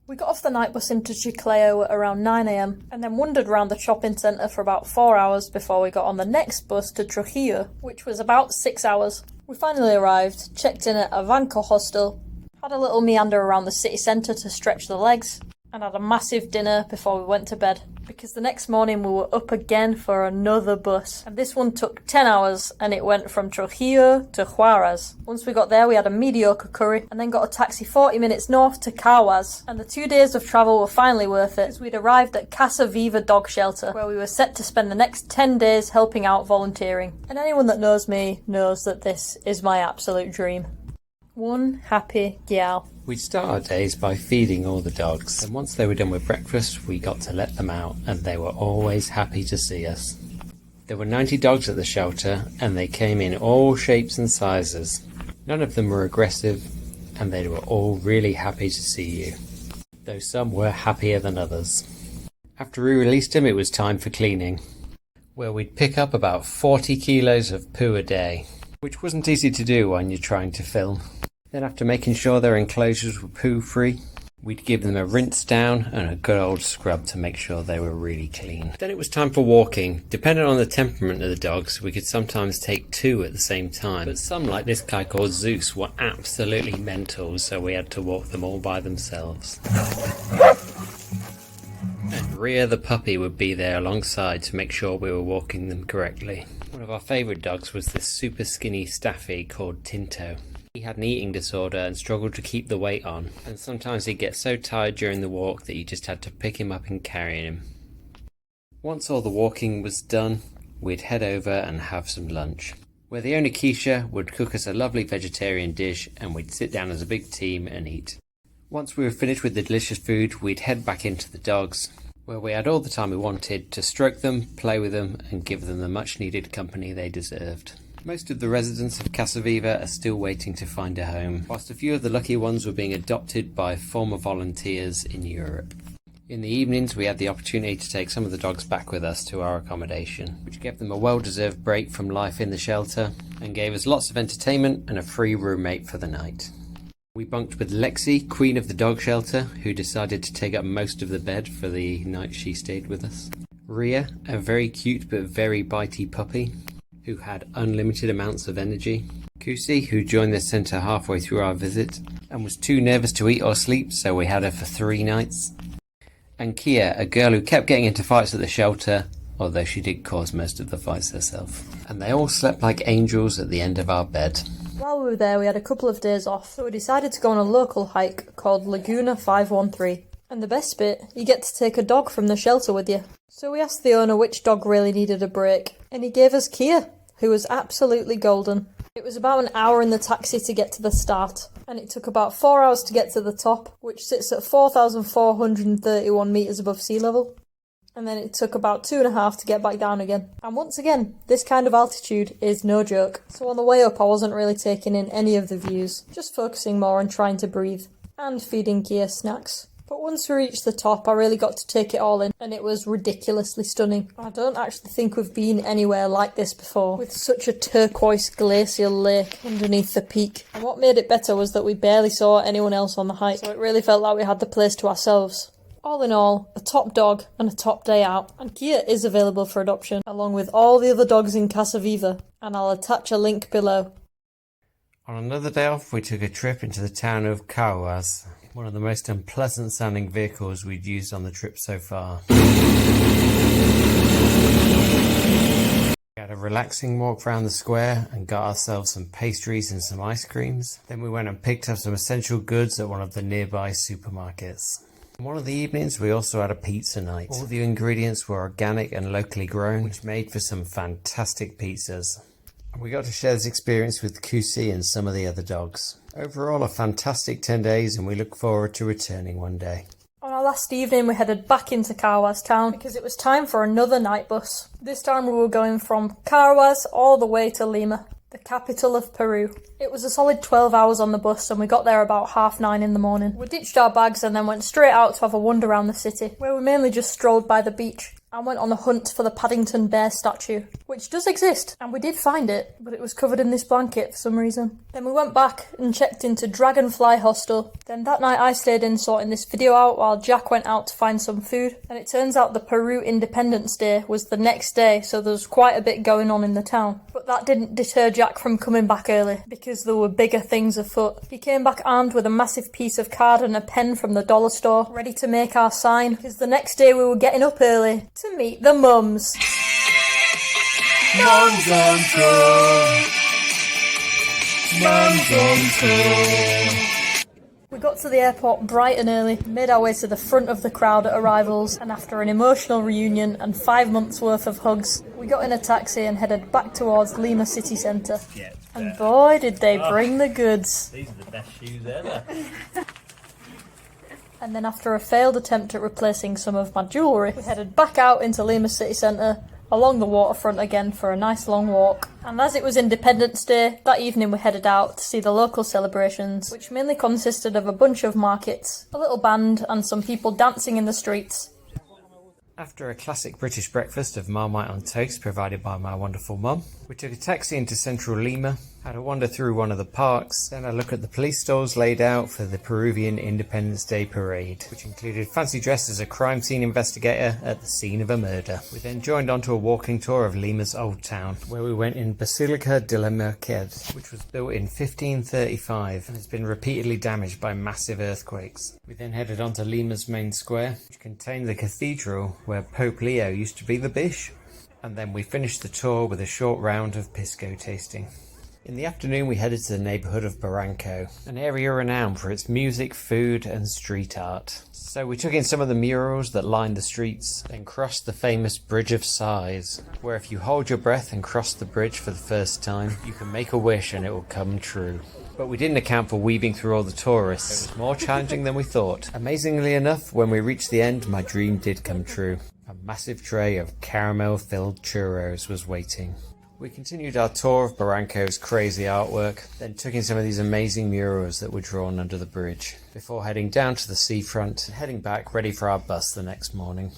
We got off the night bus into Chiclayo at around 9 AM and then wandered around the shopping centre for about 4 hours before we got on the next bus to Trujillo, which was about 6 hours. We finally arrived, checked in at a Vanco hostel, had a little meander around the city centre to stretch the legs, and had a massive dinner before we went to bed, because the next morning we were up again for another bus, and this one took 10 hours and it went from Trujillo to Carhuaz. Once we got there we had a mediocre curry and then got a taxi 40 minutes north to Carhuaz, and the 2 days of travel were finally worth it as we'd arrived at Casa Viva dog shelter, where we were set to spend the next 10 days helping out volunteering. And anyone that knows me knows that this is my absolute dream. One happy gal. We'd start our days by feeding all the dogs, and once they were done with breakfast we got to let them out, and they were always happy to see us. There were 90 dogs at the shelter, and they came in all shapes and sizes. None of them were aggressive, and they were all really happy to see you, though some were happier than others. After we released them, it was time for cleaning, where we'd pick up about 40 kilos of poo a day, which wasn't easy to do when you're trying to film. Then after making sure their enclosures were poo-free, we'd give them a rinse down and a good old scrub to make sure they were really clean. Then it was time for walking. Depending on the temperament of the dogs, we could sometimes take 2 at the same time, but some, like this guy called Zeus, were absolutely mental, so we had to walk them all by themselves. And Rhea the puppy would be there alongside to make sure we were walking them correctly. One of our favourite dogs was this super skinny staffy called Tinto. He had an eating disorder and struggled to keep the weight on, and sometimes he'd get so tired during the walk that you just had to pick him up and carry him. Once all the walking was done, we'd head over and have some lunch, where the owner Keisha would cook us a lovely vegetarian dish and we'd sit down as a big team and eat. Once we were finished with the delicious food, we'd head back into the dogs, where we had all the time we wanted to stroke them, play with them and give them the much needed company they deserved. Most of the residents of Casa Viva are still waiting to find a home, whilst a few of the lucky ones were being adopted by former volunteers in Europe. In the evenings we had the opportunity to take some of the dogs back with us to our accommodation, which gave them a well-deserved break from life in the shelter and gave us lots of entertainment and a free roommate for the night. We bunked with Lexi, queen of the dog shelter, who decided to take up most of the bed for the night she stayed with us. Rhea, a very cute but very bitey puppy, who had unlimited amounts of energy. Kusi, who joined the centre halfway through our visit and was too nervous to eat or sleep, so we had her for 3 nights. And Kia, a girl who kept getting into fights at the shelter, although she did cause most of the fights herself. And they all slept like angels at the end of our bed. While we were there we had a couple of days off, so we decided to go on a local hike called Laguna 513. And the best bit, you get to take a dog from the shelter with you. So we asked the owner which dog really needed a break, and he gave us Kia, who was absolutely golden. It was about an hour in the taxi to get to the start, and it took about 4 hours to get to the top, which sits at 4,431 metres above sea level. And then it took about 2.5 to get back down again. And once again, this kind of altitude is no joke. So on the way up I wasn't really taking in any of the views, just focusing more on trying to breathe, and feeding Kia snacks. But once we reached the top, I really got to take it all in, and it was ridiculously stunning. I don't actually think we've been anywhere like this before, with such a turquoise glacial lake underneath the peak. And what made it better was that we barely saw anyone else on the hike, so it really felt like we had the place to ourselves. All in all, a top dog and a top day out, and Kia is available for adoption, along with all the other dogs in Casa Viva, and I'll attach a link below. On another day off, we took a trip into the town of Carhuaz, one of the most unpleasant sounding vehicles we'd used on the trip so far. We had a relaxing walk around the square and got ourselves some pastries and some ice creams. Then we went and picked up some essential goods at one of the nearby supermarkets. In one of the evenings we also had a pizza night. All the ingredients were organic and locally grown, which made for some fantastic pizzas. We got to share this experience with Kusi and some of the other dogs. Overall, a fantastic 10 days, and we look forward to returning one day. On our last evening we headed back into Carhuaz town because it was time for another night bus. This time we were going from Carhuaz all the way to Lima. the capital of Peru. It was a solid 12 hours on the bus and we got there about 9:30 in the morning. We ditched our bags and then went straight out to have a wander around the city, where we mainly just strolled by the beach and went on a hunt for the Paddington Bear statue, which does exist, and we did find it, but it was covered in this blanket for some reason. Then we went back and checked into Dragonfly Hostel. Then that night I stayed in sorting this video out while Jack went out to find some food, and it turns out the Peru Independence Day was the next day, so there was quite a bit going on in the town. But that didn't deter Jack from coming back early, because there were bigger things afoot. He came back armed with a massive piece of card and a pen from the dollar store, ready to make our sign, because the next day we were getting up early to meet the mums. Mums on tour. Mums on tour. We got to the airport bright and early, made our way to the front of the crowd at arrivals, and after an emotional reunion and 5 months worth of hugs, we got in a taxi and headed back towards Lima city centre. And boy did they bring the goods. These are the best shoes ever. And then after a failed attempt at replacing some of my jewellery, we headed back out into Lima city centre, along the waterfront again for a nice long walk. And as it was Independence Day, that evening we headed out to see the local celebrations, which mainly consisted of a bunch of markets, a little band and some people dancing in the streets. After a classic British breakfast of Marmite on toast provided by my wonderful mum, we took a taxi into central Lima, had a wander through one of the parks, then a look at the police stalls laid out for the Peruvian Independence Day parade, which included fancy dress as a crime scene investigator at the scene of a murder. We then joined onto a walking tour of Lima's old town, where we went in Basilica de la Merced, which was built in 1535 and has been repeatedly damaged by massive earthquakes. We then headed onto Lima's main square, which contained the cathedral where Pope Leo used to be the bishop. And then we finished the tour with a short round of pisco tasting. In the afternoon we headed to the neighbourhood of Barranco, an area renowned for its music, food and street art. So we took in some of the murals that lined the streets, then crossed the famous Bridge of Sighs, where if you hold your breath and cross the bridge for the first time, you can make a wish and it will come true. But we didn't account for weaving through all the tourists. It was more challenging than we thought. Amazingly enough, when we reached the end, my dream did come true. A massive tray of caramel-filled churros was waiting. We continued our tour of Barranco's crazy artwork, then took in some of these amazing murals that were drawn under the bridge, before heading down to the seafront and heading back ready for our bus the next morning.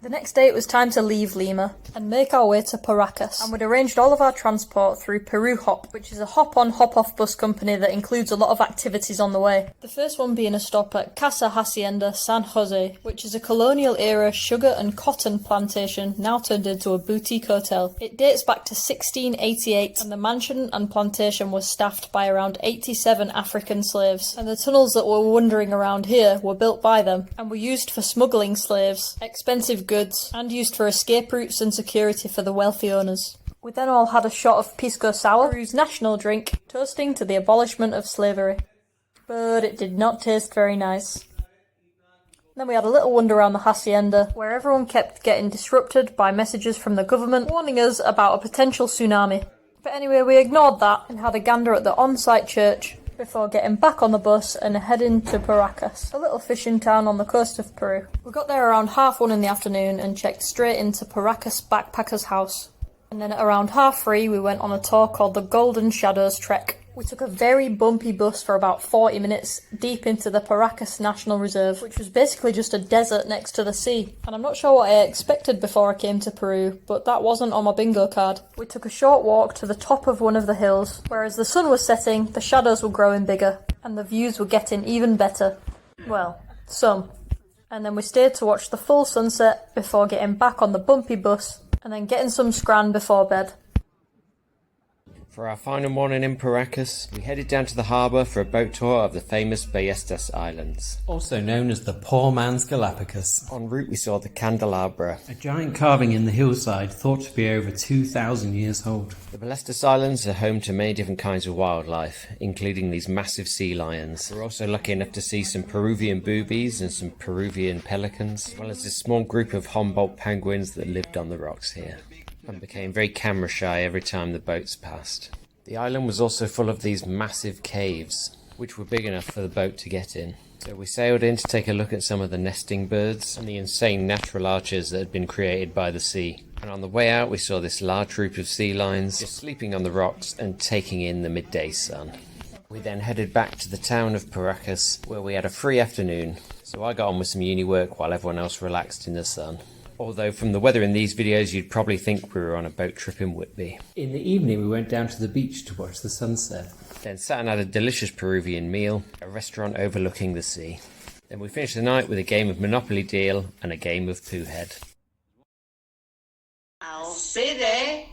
The next day it was time to leave Lima and make our way to Paracas, and we'd arranged all of our transport through Peru Hop, which is a hop-on hop-off bus company that includes a lot of activities on the way. The first one being a stop at Casa Hacienda San Jose, which is a colonial-era sugar and cotton plantation now turned into a boutique hotel. It dates back to 1688, and the mansion and plantation was staffed by around 87 African slaves, and the tunnels that were wandering around here were built by them and were used for smuggling slaves, expensive goods, and used for escape routes and security for the wealthy owners. We then all had a shot of pisco sour, Peru's national drink, toasting to the abolishment of slavery. But it did not taste very nice. Then we had a little wander around the hacienda, where everyone kept getting disrupted by messages from the government warning us about a potential tsunami. But anyway, we ignored that and had a gander at the on-site church before getting back on the bus and heading to Paracas, a little fishing town on the coast of Peru. We got there around 1:30 in the afternoon and checked straight into Paracas Backpackers House. And then at around 3:30 we went on a tour called the Golden Shadows Trek. We took a very bumpy bus for about 40 minutes deep into the Paracas National Reserve, which was basically just a desert next to the sea. And I'm not sure what I expected before I came to Peru, but that wasn't on my bingo card. We took a short walk to the top of one of the hills, where as the sun was setting, the shadows were growing bigger, and the views were getting even better. Well, some. And then we stayed to watch the full sunset before getting back on the bumpy bus, and then getting some scran before bed. For our final morning in Paracas, we headed down to the harbour for a boat tour of the famous Ballestas Islands, also known as the Poor Man's Galapagos. En route we saw the Candelabra, a giant carving in the hillside thought to be over 2,000 years old. The Ballestas Islands are home to many different kinds of wildlife, including these massive sea lions. We're also lucky enough to see some Peruvian boobies and some Peruvian pelicans, as well as a small group of Humboldt penguins that lived on the rocks here, and became very camera shy every time the boats passed. The island was also full of these massive caves, which were big enough for the boat to get in. So we sailed in to take a look at some of the nesting birds and the insane natural arches that had been created by the sea. And on the way out we saw this large group of sea lions just sleeping on the rocks and taking in the midday sun. We then headed back to the town of Paracas, where we had a free afternoon, so I got on with some uni work while everyone else relaxed in the sun. Although from the weather in these videos you'd probably think we were on a boat trip in Whitby. In the evening we went down to the beach to watch the sunset. Then sat and had a delicious Peruvian meal, a restaurant overlooking the sea. Then we finished the night with a game of Monopoly Deal and a game of Pooh Head. I'll sit there.